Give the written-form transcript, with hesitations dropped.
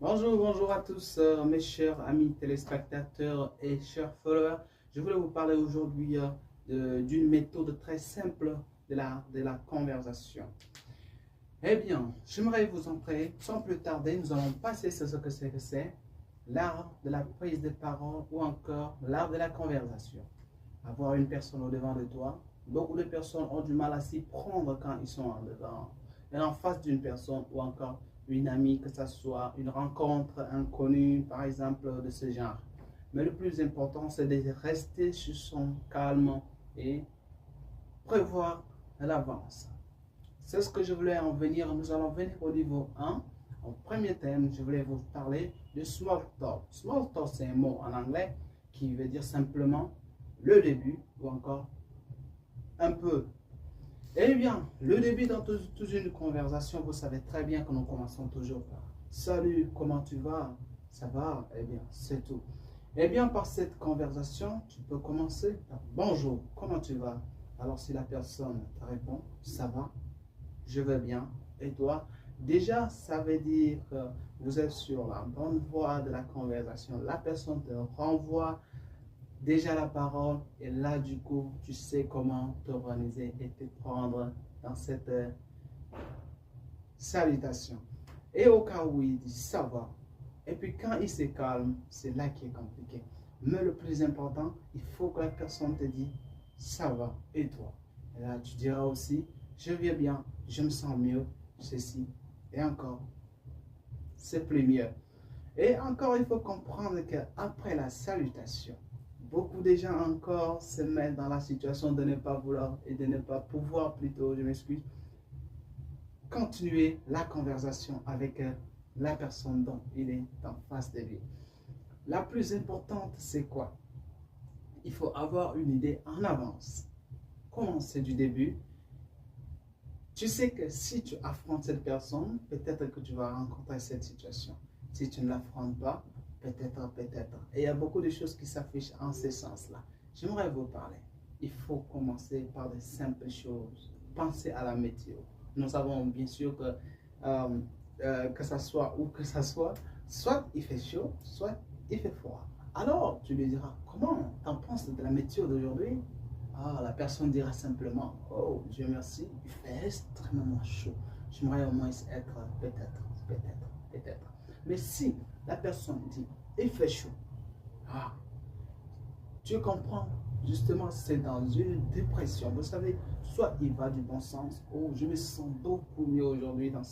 Bonjour, bonjour à tous mes chers amis téléspectateurs et chers followers. Je voulais vous parler aujourd'hui d'une méthode très simple de la conversation. Eh bien, j'aimerais vous entrer, sans plus tarder, nous allons passer sur ce que c'est, l'art de la prise de parole ou encore l'art de la conversation. Avoir une personne au devant de toi, beaucoup de personnes ont du mal à s'y prendre quand ils sont en face d'une personne ou encore une amie, que ce soit une rencontre inconnue, par exemple, de ce genre. Mais le plus important, c'est de rester sur son calme et prévoir à l'avance. C'est ce que je voulais en venir. Nous allons venir au niveau 1. En premier thème, je voulais vous parler de small talk. Small talk, c'est un mot en anglais qui veut dire simplement le début ou encore un peu. Eh bien, le début dans toute une conversation, vous savez très bien que nous commençons toujours par salut, comment tu vas? Ça va? Eh bien, c'est tout. Eh bien, par cette conversation, tu peux commencer par bonjour, comment tu vas? Alors, si la personne te répond ça va, je vais bien, et toi? Déjà, ça veut dire que vous êtes sur la bonne voie de la conversation. La personne te renvoie déjà la parole et là du coup tu sais comment t'organiser et te prendre dans cette salutation. Et au cas où il dit ça va, et puis quand il se calme, c'est là qui est compliqué. Mais le plus important, il faut que la personne te dise ça va et toi. Et là tu diras aussi je vais bien, je me sens mieux, ceci et encore, c'est plus mieux. Et encore, il faut comprendre qu'après la salutation, beaucoup de gens encore se mettent dans la situation de ne pas vouloir et de ne pas pouvoir plutôt, je m'excuse, continuer la conversation avec la personne dont il est en face de lui. La plus importante, c'est quoi? Il faut avoir une idée en avance. Commencer du début. Tu sais que si tu affrontes cette personne, peut-être que tu vas rencontrer cette situation. Si tu ne l'affrontes pas, peut-être, peut-être. Et il y a beaucoup de choses qui s'affichent en ce sens-là. J'aimerais vous parler. Il faut commencer par de simples choses. Pensez à la météo. Nous savons bien sûr que ça soit où que ça soit il fait chaud, soit il fait froid. Alors, tu lui diras, comment t'en penses de la météo d'aujourd'hui? Ah, la personne dira simplement, oh, Dieu merci, il fait extrêmement chaud. J'aimerais au moins être peut-être, peut-être, peut-être. Mais si la personne dit, il fait chaud, ah, tu comprends, justement, c'est dans une dépression. Vous savez, soit il va du bon sens, oh, je me sens beaucoup mieux aujourd'hui dans